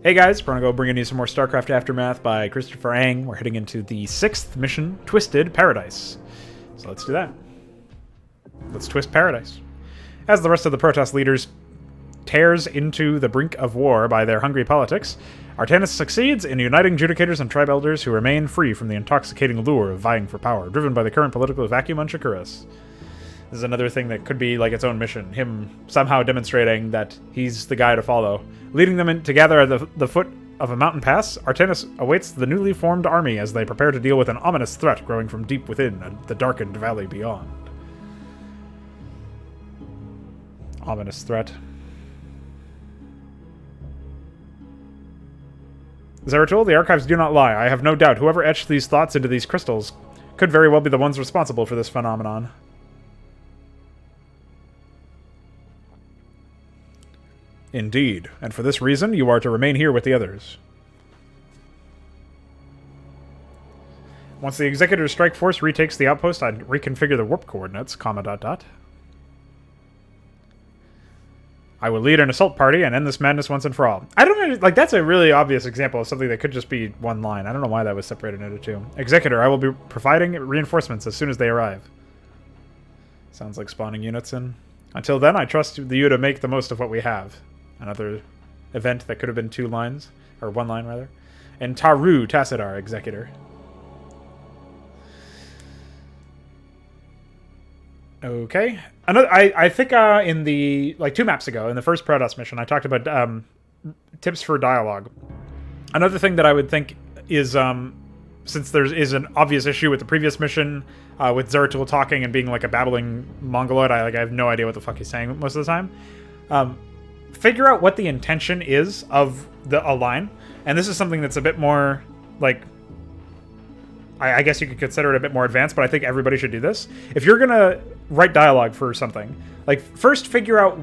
Hey guys, Pronago bringing you some more StarCraft Aftermath by Christopher Ang. We're heading into the 6th mission, Twisted Paradise. So let's do that. Let's twist Paradise. As the rest of the Protoss leaders tears into the brink of war by their hungry politics, Artanis succeeds in uniting Judicators and Tribe Elders who remain free from the intoxicating lure of vying for power, driven by the current political vacuum on Shakuras. This is another thing that could be like its own mission, him somehow demonstrating that he's the guy to follow. Leading them in together at the foot of a mountain pass, Artanis awaits the newly formed army as they prepare to deal with an ominous threat growing from deep within the darkened valley beyond. Ominous threat. Zeratul, the archives do not lie. I have no doubt whoever etched these thoughts into these crystals could very well be the ones responsible for this phenomenon. Indeed, and for this reason, you are to remain here with the others. Once the Executor's strike force retakes the outpost, I'd reconfigure the warp coordinates, ... I will lead an assault party and end this madness once and for all. I don't know, like, that's a really obvious example of something that could just be one line. I don't know why that was separated into two. Executor, I will be providing reinforcements as soon as they arrive. Sounds like spawning units in. Until then, I trust you to make the most of what we have. Another event that could have been two lines, or one line rather. And Taru Tassadar, Executor. Okay. I think in the, like 2 maps ago, in the first Protoss mission, I talked about tips for dialogue. Another thing that I would think is, since there is an obvious issue with the previous mission, with Zeratul talking and being like a babbling Mongoloid, I have no idea what the fuck he's saying most of the time. Figure out what the intention is of a line, and this is something that's a bit more, like, I guess you could consider it a bit more advanced, but I think everybody should do this. If you're gonna write dialogue for something, like, first figure out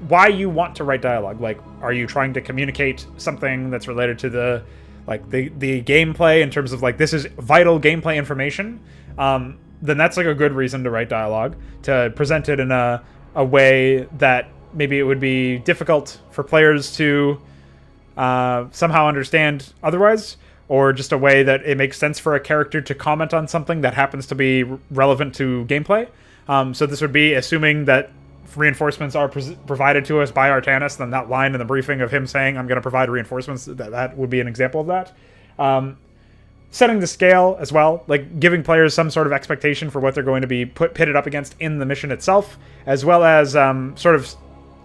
why you want to write dialogue. Like, are you trying to communicate something that's related to the gameplay in terms of, like, this is vital gameplay information? Then that's like a good reason to write dialogue, to present it in a way that maybe it would be difficult for players to somehow understand otherwise, or just a way that it makes sense for a character to comment on something that happens to be relevant to gameplay. So this would be assuming that reinforcements are provided to us by Artanis, then that line in the briefing of him saying, I'm going to provide reinforcements, that would be an example of that. Setting the scale as well, like giving players some sort of expectation for what they're going to be pitted up against in the mission itself, as well as sort of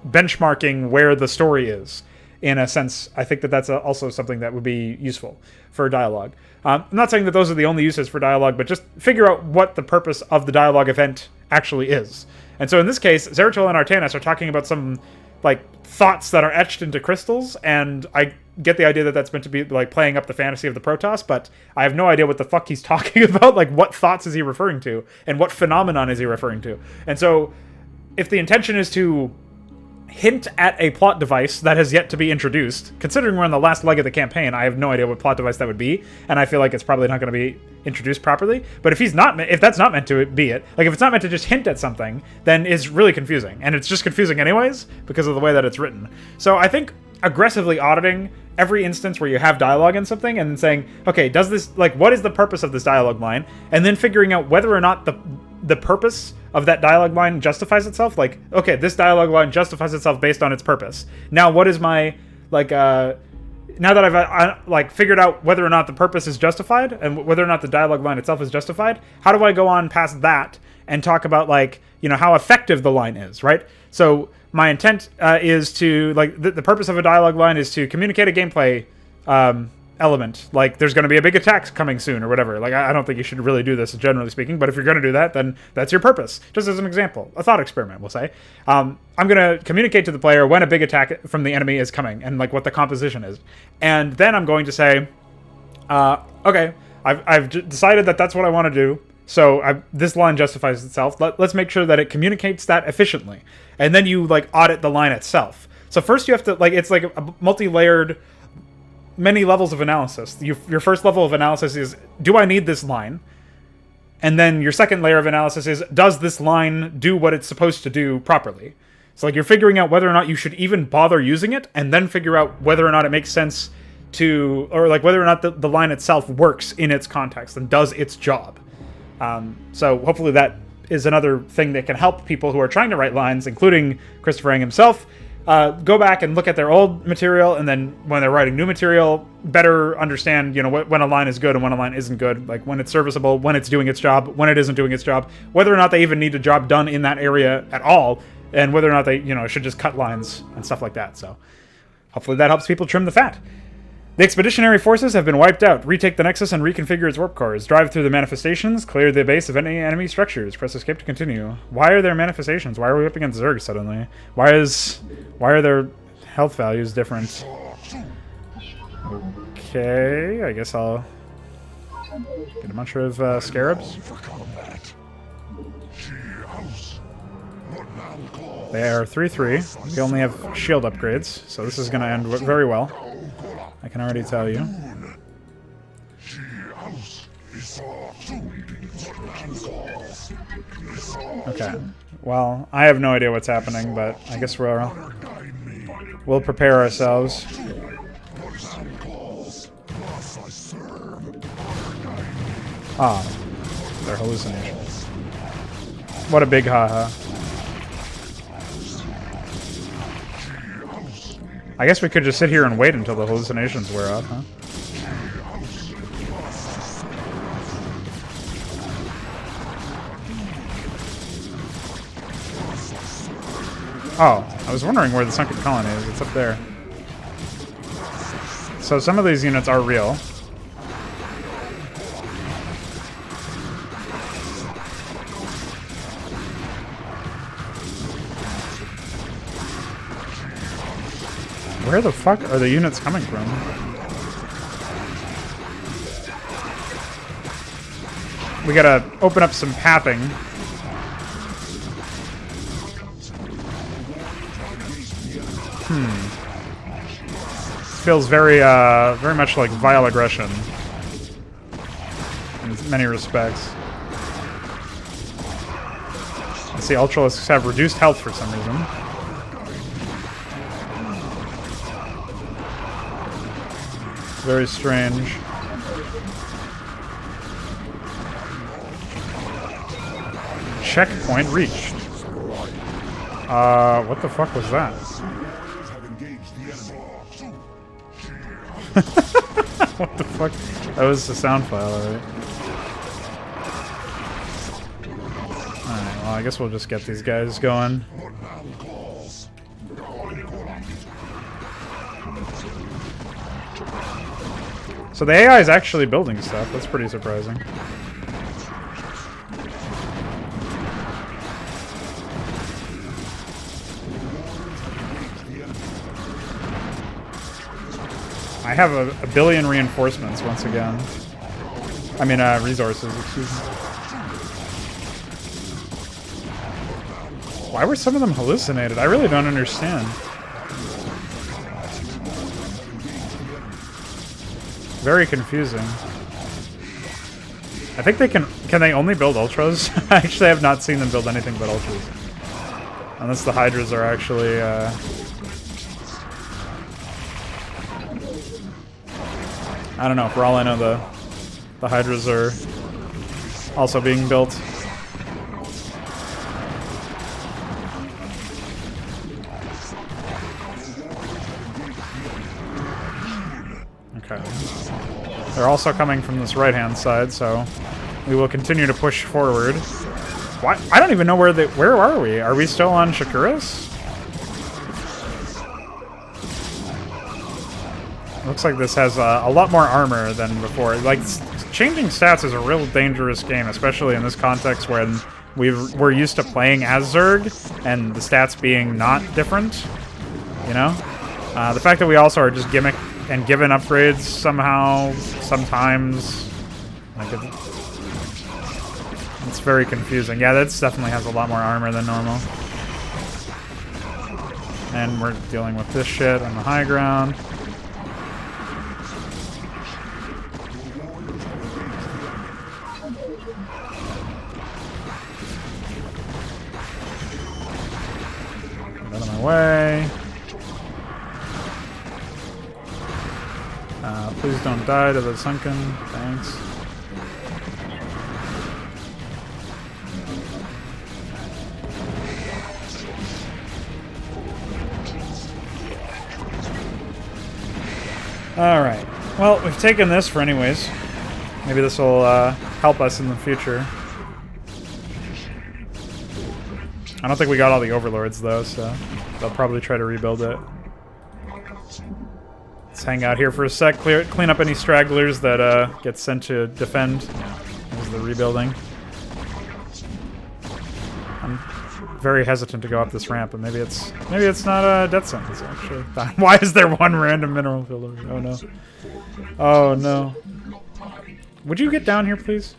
benchmarking where the story is. In a sense, I think that that's also something that would be useful for dialogue. I'm not saying that those are the only uses for dialogue, but just figure out what the purpose of the dialogue event actually is. And so in this case, Zeratul and Artanis are talking about some, like, thoughts that are etched into crystals, and I get the idea that that's meant to be, like, playing up the fantasy of the Protoss, but I have no idea what the fuck he's talking about. Like, what thoughts is he referring to, and what phenomenon is he referring to? And so, if the intention is to hint at a plot device that has yet to be introduced, considering we're on the last leg of the campaign, I have no idea what plot device that would be, and I feel like it's probably not going to be introduced properly. But if that's not meant to be it, like if it's not meant to just hint at something, then it's really confusing, and it's just confusing anyways because of the way that it's written. So I think aggressively auditing every instance where you have dialogue in something and then saying, okay, does this, like, what is the purpose of this dialogue line, and then figuring out whether or not the purpose of that dialogue line justifies itself. Like, okay, this dialogue line justifies itself based on its purpose. Now, what is my, like, now that I've figured out whether or not the purpose is justified and whether or not the dialogue line itself is justified, how do I go on past that and talk about, like, you know, how effective the line is, right? So my intent is to, like, the purpose of a dialogue line is to communicate a gameplay element, like there's going to be a big attack coming soon or whatever. Like, I don't think you should really do this, generally speaking, but if you're going to do that, then that's your purpose. Just as an example, a thought experiment, we'll say. I'm going to communicate to the player when a big attack from the enemy is coming and, like, what the composition is. And then I'm going to say, okay, I've decided that that's what I want to do, so this line justifies itself. Let's make sure that it communicates that efficiently. And then you, like, audit the line itself. So first you have to, like, it's like a multi-layered, many levels of analysis. Your first level of analysis is, do I need this line? And then your second layer of analysis is, does this line do what it's supposed to do properly? So like you're figuring out whether or not you should even bother using it, and then figure out whether or not it makes sense to, or like whether or not the line itself works in its context and does its job. So hopefully that is another thing that can help people who are trying to write lines, including Christopher Ang himself, go back and look at their old material, and then when they're writing new material, better understand, when a line is good and when a line isn't good, like when it's serviceable, when it's doing its job, when it isn't doing its job, whether or not they even need a job done in that area at all, and whether or not they, should just cut lines and stuff like that. So hopefully that helps people trim the fat. The expeditionary forces have been wiped out. Retake the Nexus and reconfigure its warp cores. Drive through the manifestations. Clear the base of any enemy structures. Press escape to continue. Why are there manifestations? Why are we up against Zerg suddenly? Why are their health values different? Okay, I guess I'll get a bunch of scarabs. They are 3-3. They only have shield upgrades, so this is going to end very well. I can already tell you. Okay. Well, I have no idea what's happening, but I guess we'll prepare ourselves. Ah, they're hallucinations. What a big haha. I guess we could just sit here and wait until the hallucinations wear off, huh? Oh, I was wondering where the sunken colony is. It's up there. So some of these units are real. Where the fuck are the units coming from? We gotta open up some pathing. Feels very much like vile aggression in many respects. I see Ultralisks have reduced health for some reason. Very strange. Checkpoint reached. What the fuck was that? What the fuck? That was the sound file, alright. Alright, well, I guess we'll just get these guys going. So the AI is actually building stuff. That's pretty surprising. I have a billion reinforcements once again. I mean, resources, excuse me. Why were some of them hallucinated? I really don't understand. Very confusing. I think they can they only build Ultras? I actually have not seen them build anything but Ultras. Unless the Hydras are actually, I don't know, for all I know the Hydras are also being built. Okay. They're also coming from this right-hand side, so we will continue to push forward. Why? I don't even know where are we? Are we still on Shakuras? Looks like this has a lot more armor than before. Like, changing stats is a real dangerous game, especially in this context when we're used to playing as Zerg, and the stats being not different, you know? The fact that we also are just gimmick and given upgrades somehow, sometimes, like it's very confusing. Yeah, that definitely has a lot more armor than normal. And we're dealing with this shit on the high ground. Please don't die to the sunken. Thanks. Alright. Well, we've taken this for anyways. Maybe this will help us in the future. I don't think we got all the overlords though, so they'll probably try to rebuild it. Let's hang out here for a sec, clean up any stragglers that get sent to defend. There's the rebuilding. I'm very hesitant to go up this ramp, but maybe it's not a death sentence actually. Why is there one random mineral filler? Oh no. Oh no. Would you get down here, please?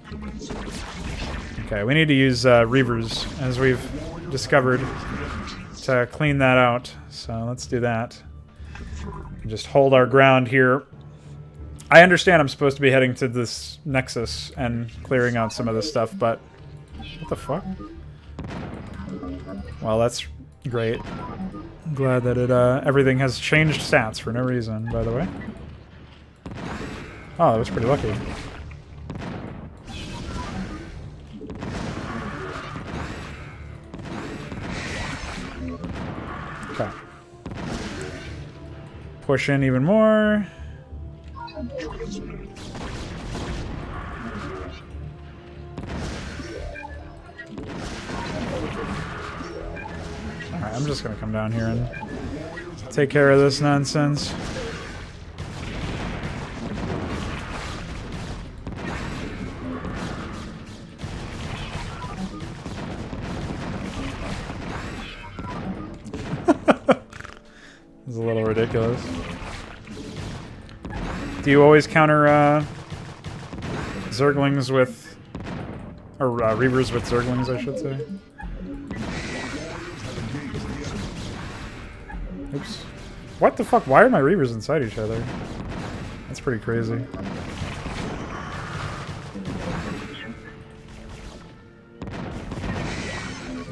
Okay, we need to use Reavers, as we've discovered, to clean that out. So let's do that. Just hold our ground here. I understand I'm supposed to be heading to this Nexus and clearing out some of this stuff, but... What the fuck? Well, that's great. I'm glad that everything has changed stats for no reason, by the way. Oh, that was pretty lucky. Okay. Push in even more. Alright, I'm just gonna come down here and take care of this nonsense. It's a little ridiculous. Do you always counter Zerglings with... or Reavers with Zerglings, I should say? Oops. What the fuck? Why are my Reavers inside each other? That's pretty crazy.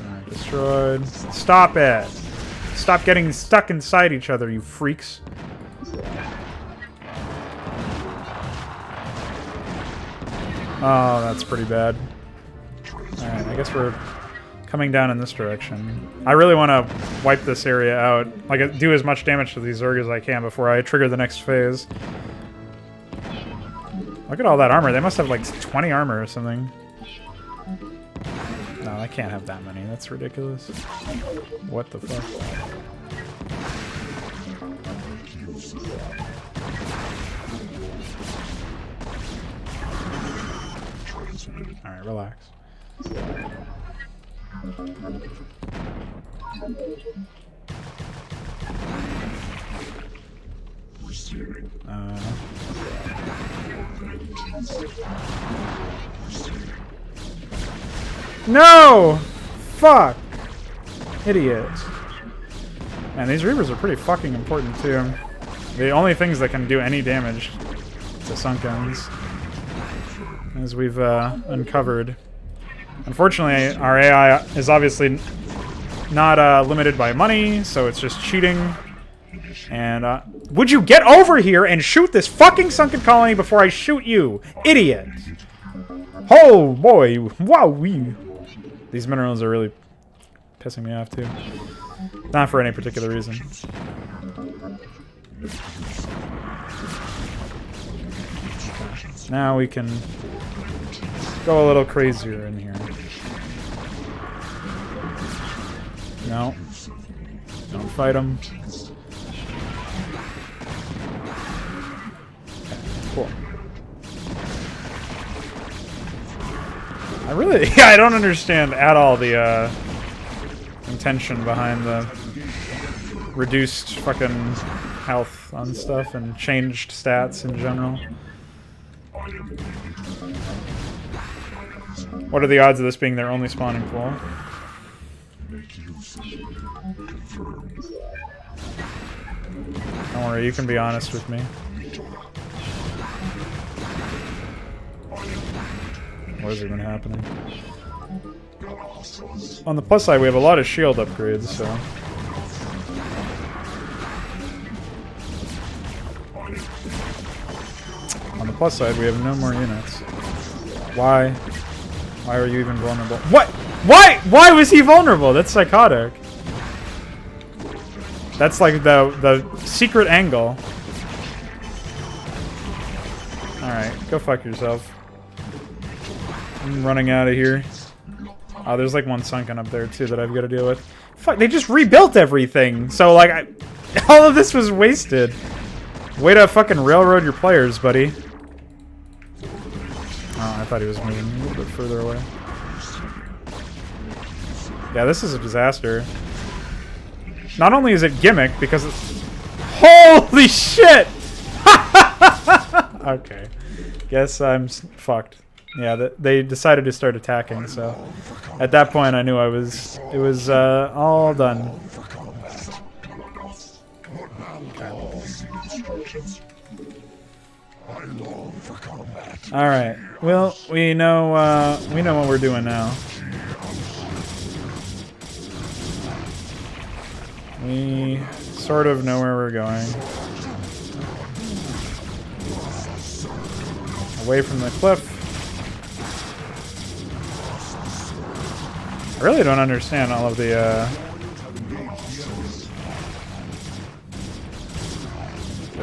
Alright, destroyed. Stop it! Stop getting stuck inside each other, you freaks. Oh, that's pretty bad. Alright, I guess we're coming down in this direction. I really want to wipe this area out. Like, do as much damage to these Zerg as I can before I trigger the next phase. Look at all that armor. They must have like 20 armor or something. No, I can't have that many. That's ridiculous. What the fuck? Alright, relax. No! Fuck! Idiot. Man, these Reavers are pretty fucking important too. The only things that can do any damage to Sunkens, as we've uncovered. Unfortunately, our AI is obviously not limited by money, so it's just cheating. And, would you get over here and shoot this fucking sunken colony before I shoot you? Idiot! Oh, boy! Wowee! These minerals are really pissing me off, too. Not for any particular reason. Now we can go a little crazier in here. No. Don't fight them. Cool. I don't understand at all the intention behind the reduced fucking health on stuff and changed stats in general. What are the odds of this being their only spawning pool? Don't worry, you can be honest with me. What is even happening? On the plus side, we have a lot of shield upgrades, so... plus side, we have no more units. Why? Why are you even vulnerable? What? Why? Why was he vulnerable? That's psychotic. That's like the secret angle. Alright, go fuck yourself. I'm running out of here. Oh, there's like one sunken up there too that I've got to deal with. Fuck, they just rebuilt everything! So like, all of this was wasted. Way to fucking railroad your players, buddy. Oh, I thought he was moving a little bit further away. Yeah, this is a disaster. Not only is it gimmick, because it's... Holy shit! Okay. Guess I'm fucked. Yeah, they decided to start attacking, so... At that point, I knew I was... It was, all done. Alright. Well, we know what we're doing now. We sort of know where we're going. Away from the cliff. I really don't understand all of the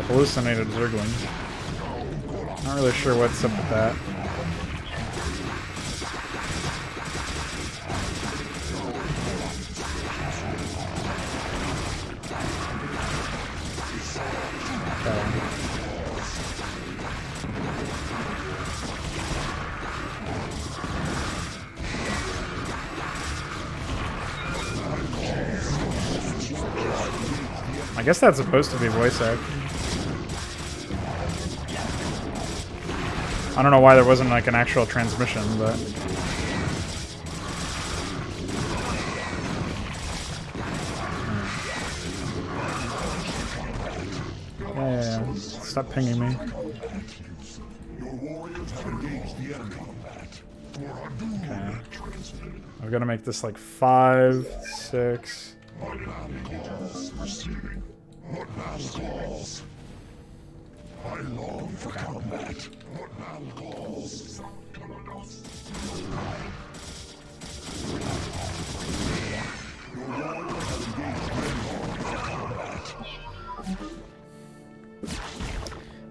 hallucinated zerglings. Not really sure what's up with that. I guess that's supposed to be voice act. I don't know why there wasn't like an actual transmission, but... Yeah. Stop pinging me. Okay. I've got to make this like 5, 6... I long for combat.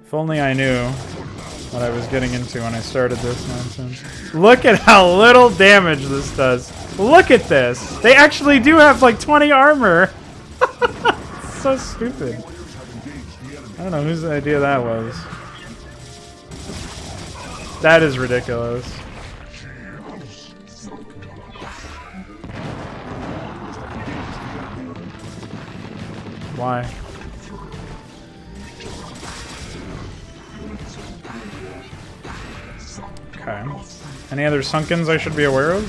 If only I knew what I was getting into when I started this nonsense. Look at how little damage this does. Look at this. They actually do have like 20 armor. It's so stupid. I don't know whose idea that was. That is ridiculous. Why? Okay. Any other sunkens I should be aware of?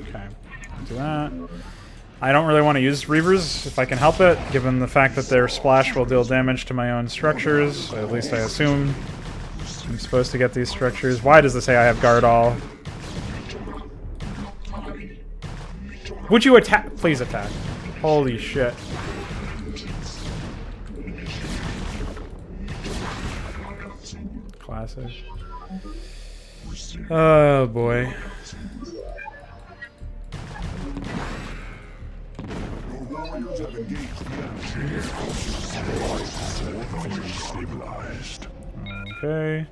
Okay. Do that. I don't really want to use Reavers if I can help it, given the fact that their splash will deal damage to my own structures. At least I assume I'm supposed to get these structures. Why does it say I have guard all? Would you attack? Please attack. Holy shit. Classic. Oh boy. Okay.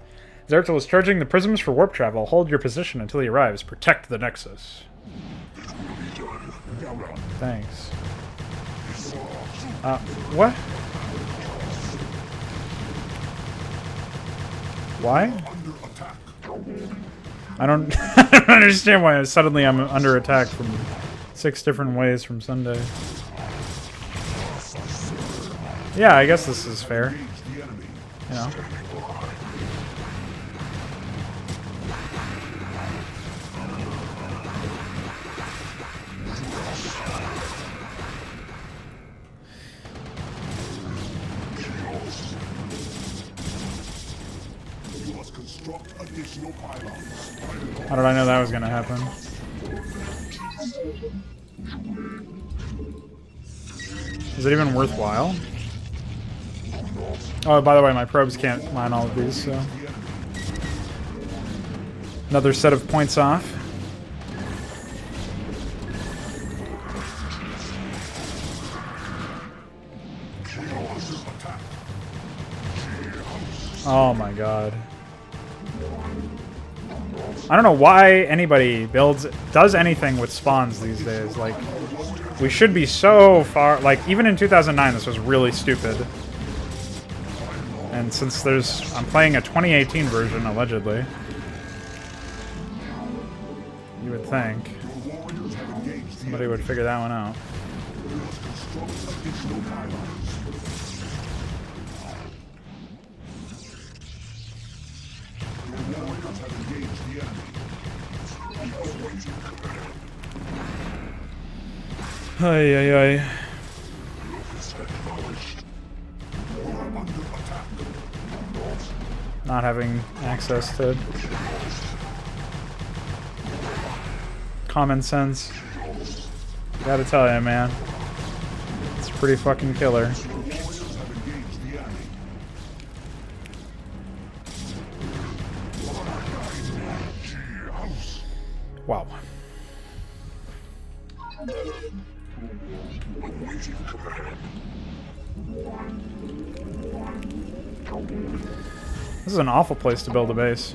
Zertal is charging the prisms for warp travel. Hold your position until he arrives. Protect the Nexus. Thanks. What? Why? I don't understand why suddenly I'm under attack from 6 different ways from Sunday. Yeah, I guess this is fair. You know. How did I know that was going to happen? Is it even worthwhile? Oh, by the way, my probes can't mine all of these, so... Another set of points off. Oh my god. I don't know why anybody does anything with spawns these days. Like, we should be so far... Like, even in 2009, this was really stupid. And since I'm playing a 2018 version, allegedly, you would think somebody would figure that one out. Ay, ay, ay. Not having access to common sense. Gotta tell you, man. It's pretty fucking killer. Wow. This is an awful place to build a base.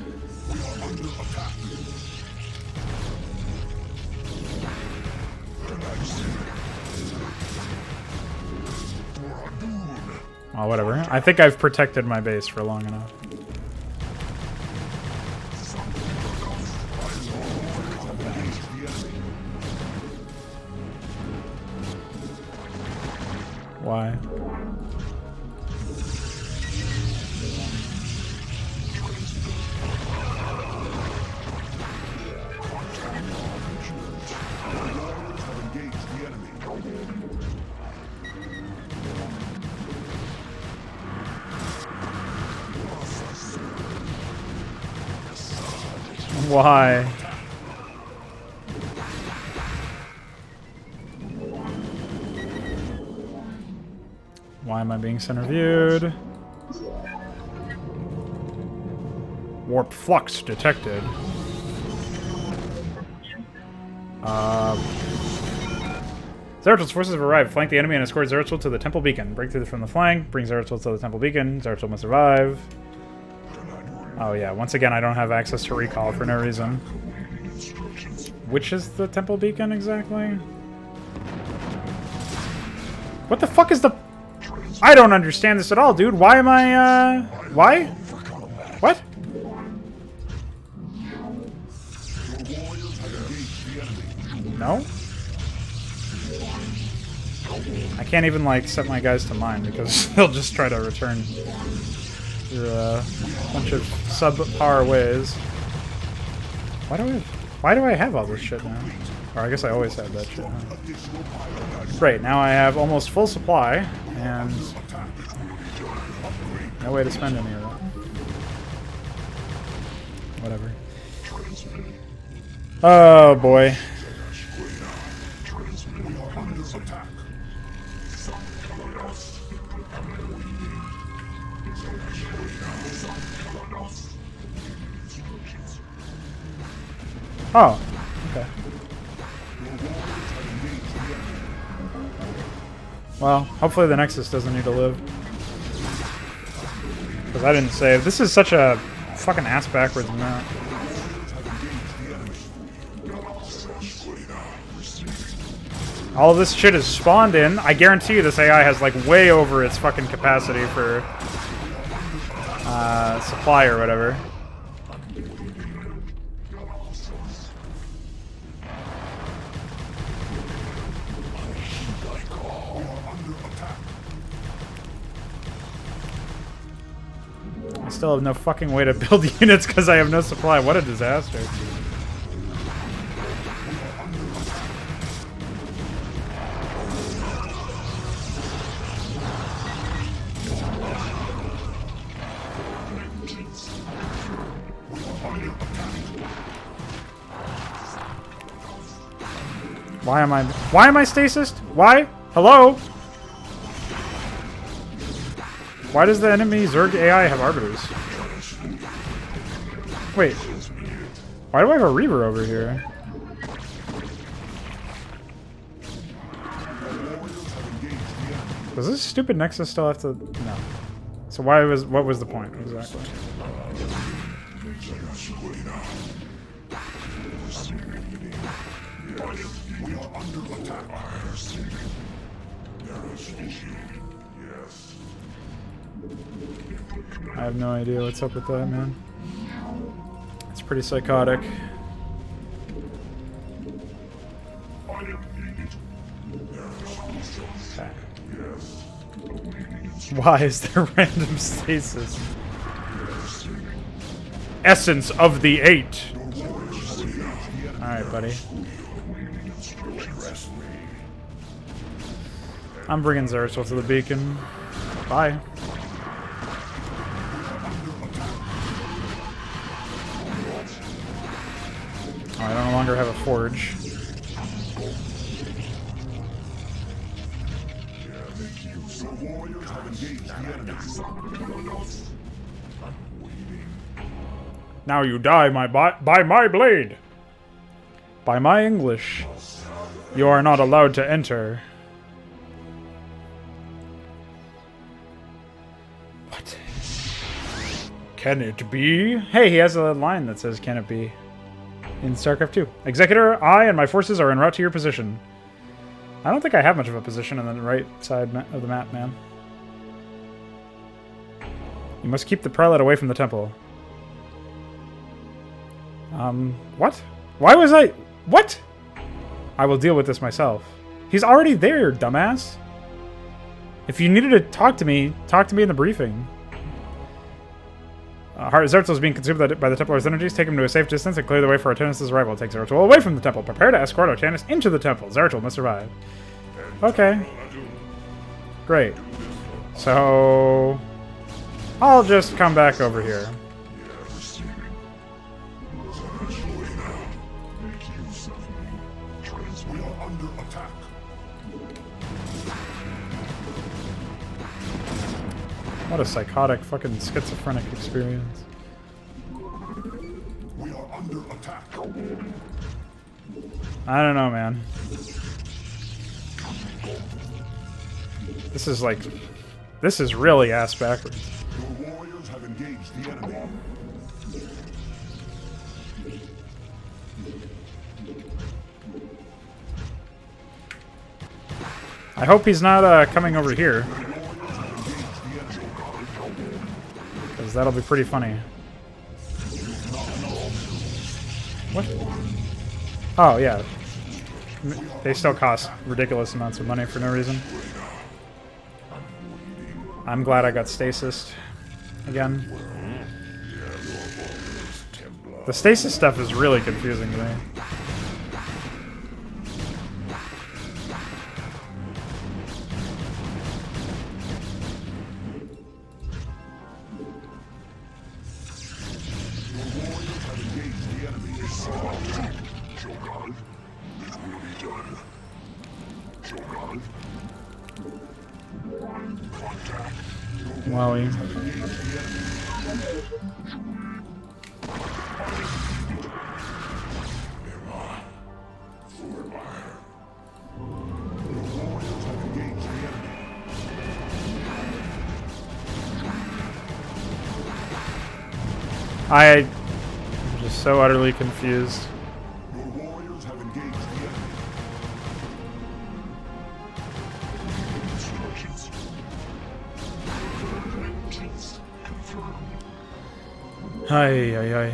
Well, whatever. I think I've protected my base for long enough. Why? Why? Why am I being center viewed? Warp flux detected. Zeratil's forces have arrived. Flank the enemy and escort Zeratil to the temple beacon. Break through from the flank. Bring Zeratil to the temple beacon. Zeratil must survive. Oh yeah, once again I don't have access to recall for no reason. Which is the temple beacon exactly? What the fuck is the... I don't understand this at all, dude. Why am I, why? What? No? I can't even, like, set my guys to mine because they'll just try to return through a bunch of subpar ways. Why do I have all this shit now? Or I guess I always had that shit, huh? Great, now I have almost full supply, and no way to spend any of that. Whatever. Oh boy. Oh, okay. Well, hopefully the Nexus doesn't need to live. Because I didn't save. This is such a fucking ass backwards map. All of this shit is spawned in. I guarantee you this AI has like way over its fucking capacity for supply or whatever. I still have no fucking way to build units because I have no supply. What a disaster. Why am I stasis? Why? Hello? Why does the enemy Zerg AI have arbiters? Wait. Why do I have a Reaver over here? Does this stupid Nexus still have to... No. So what was the point, exactly? I have no idea what's up with that, man. It's pretty psychotic. Okay. Why is there random stasis? Essence of the 8. Alright, buddy. I'm bringing Zerachel to the beacon. Bye. Oh, I no longer have a forge. Now you die by my blade. By my English. You are not allowed to enter. What? Can it be? Hey, he has a line that says, "Can it be?" In StarCraft 2. Executor, I and my forces are en route to your position. I don't think I have much of a position on the right side of the map, man. You must keep the prelate away from the temple. What? Why was I... What? I will deal with this myself. He's already there, dumbass. If you needed to talk to me in the briefing. Zerachel is being consumed by the Templar's energies. Take him to a safe distance and clear the way for Artanis' arrival. Take Zerachel away from the temple. Prepare to escort Artanis into the temple. Zerachel must survive. Okay. Great. So... I'll just come back over here. What a psychotic, fucking schizophrenic experience. We are under attack. I don't know, man. This is like... This is really ass backwards. Your warriors have engaged the enemy. I hope he's not coming over here. That'll be pretty funny. What? Oh, yeah. They still cost ridiculous amounts of money for no reason. I'm glad I got stasis again. The stasis stuff is really confusing to me. Wowie. I'm just so utterly confused. Your warriors have engaged the enemy. Ay, ay, ay.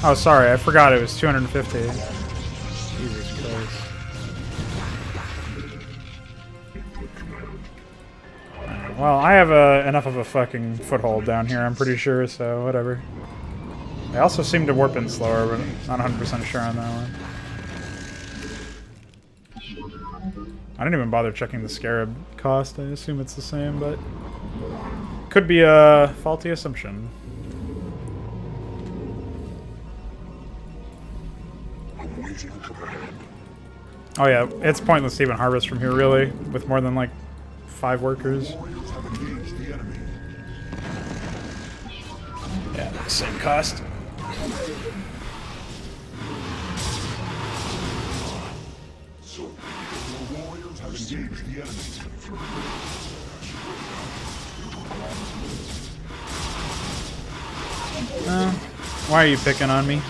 Oh, sorry, I forgot it was 250. Jesus Christ. Well, I have enough of a fucking foothold down here, I'm pretty sure, so whatever. They also seem to warp in slower, but I'm not 100% sure on that one. I didn't even bother checking the Scarab cost. I assume it's the same, but could be a faulty assumption. Oh yeah, it's pointless to even harvest from here, really, with more than like 5 workers. Yeah, same cost. Why are you picking on me?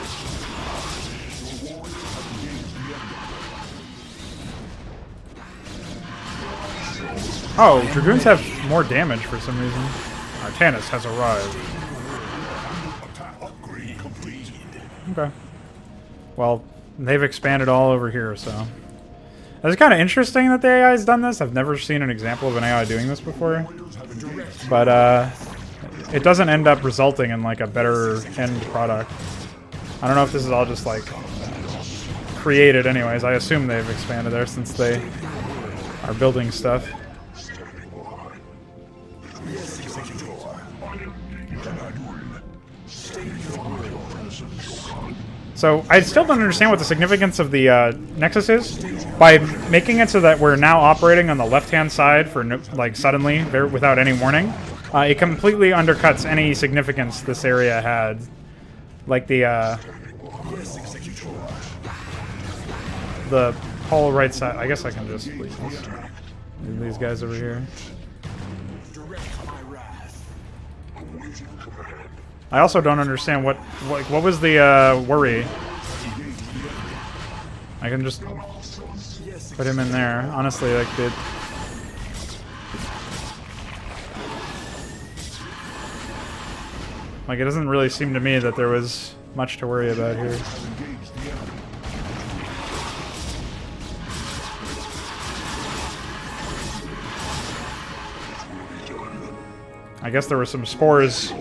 Oh, Dragoons have more damage for some reason. Artanis has arrived. Okay. Well, they've expanded all over here, so... It's kind of interesting that the AI has done this. I've never seen an example of an AI doing this before. But, it doesn't end up resulting in, like, a better end product. I don't know if this is all just, like, created anyways. I assume they've expanded there since they are building stuff. So, I still don't understand what the significance of the Nexus is. By making it so that we're now operating on the left-hand side for, like, suddenly, without any warning, it completely undercuts any significance this area had. Like the whole right side. I guess I can just leave these guys over here. I also don't understand what was the worry. I can just put him in there. Honestly, like the... Like, it doesn't really seem to me that there was much to worry about here. I guess there were some spores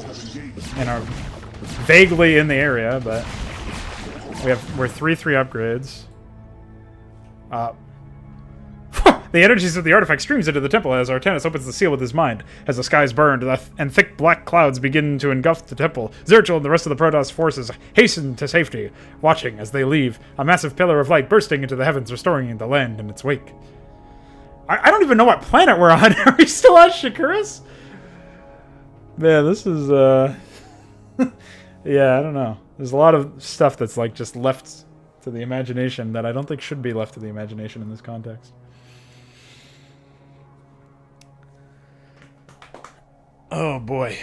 vaguely in the area, but we're 3/3 upgrades. The energies of the artifact streams into the temple as Artanis opens the seal with his mind. As the skies burned and thick black clouds begin to engulf the temple, Zerchel and the rest of the Protoss forces hasten to safety, watching as they leave, a massive pillar of light bursting into the heavens, restoring the land in its wake. I don't even know what planet we're on. Are we still on Shakuras? Man, this is, yeah, I don't know. There's a lot of stuff that's, like, just left to the imagination that I don't think should be left to the imagination in this context. Oh boy.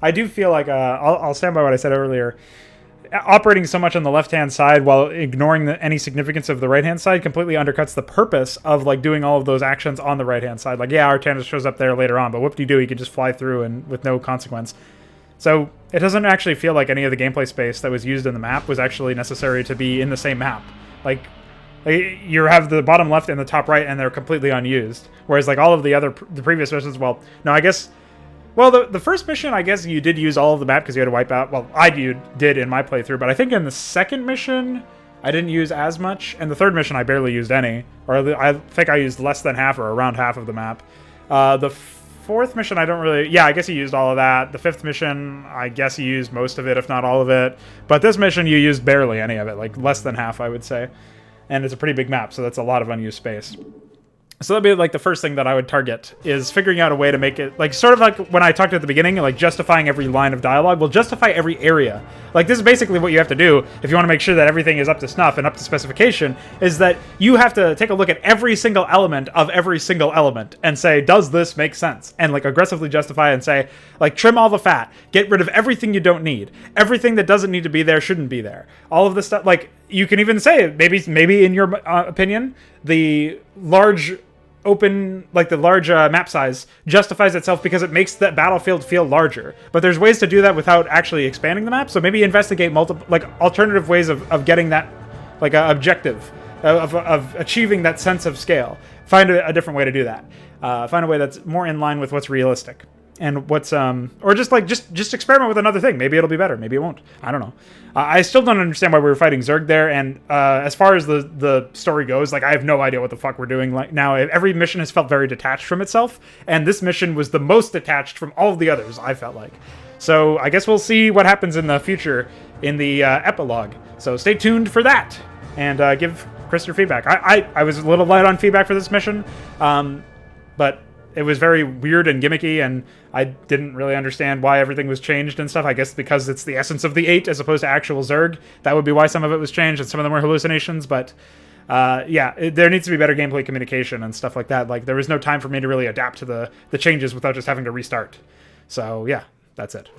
I do feel like I'll stand by what I said earlier. Operating so much on the left-hand side while ignoring any significance of the right-hand side completely undercuts the purpose of like doing all of those actions on the right-hand side. Like, yeah, Artanis shows up there later on, but whoop-de-doo, he could just fly through and with no consequence. So it doesn't actually feel like any of the gameplay space that was used in the map was actually necessary to be in the same map. Like you have the bottom left and the top right, and they're completely unused. Whereas, like, all of the previous missions, well, no, I guess... Well, the first mission, I guess you did use all of the map because you had to wipe out... Well, I did in my playthrough, but I think in the second mission, I didn't use as much. And the third mission, I barely used any. Or I think I used less than half or around half of the map. The fourth mission, I don't really... Yeah, I guess you used all of that. The fifth mission, I guess you used most of it, if not all of it. But this mission, you used barely any of it. Like, less than half, I would say. And it's a pretty big map, so that's a lot of unused space. So that'd be like the first thing that I would target, is figuring out a way to make it, like, sort of like when I talked at the beginning, like justifying every line of dialogue. Well, justify every area. Like, this is basically what you have to do if you want to make sure that everything is up to snuff and up to specification, is that you have to take a look at every single element of every single element and say, does this make sense? And, like, aggressively justify and say, like, trim all the fat, get rid of everything you don't need. Everything that doesn't need to be there shouldn't be there. All of this stuff, like, you can even say, maybe in your opinion, the large... open, like the large map size justifies itself because it makes that battlefield feel larger. But there's ways to do that without actually expanding the map. So maybe investigate multiple, like, alternative ways of getting that, like, objective of achieving that sense of scale. Find a different way to do that. Find a way that's more in line with what's realistic. and what's or just like just experiment with another thing. Maybe it'll be better. Maybe it won't. I don't know. I still don't understand why we were fighting Zerg there. And as far as the story goes, like I have no idea what the fuck we're doing. Like now, every mission has felt very detached from itself, and this mission was the most detached from all of the others. I felt like. So I guess we'll see what happens in the future in the epilogue. So stay tuned for that, and give Chris your feedback. I was a little light on feedback for this mission, but it was very weird and gimmicky, and I didn't really understand why everything was changed and stuff. I guess because it's the essence of the 8 as opposed to actual Zerg. That would be why some of it was changed, and some of them were hallucinations, but yeah, there needs to be better gameplay communication and stuff like that. Like, there was no time for me to really adapt to the changes without just having to restart. So, yeah, that's it.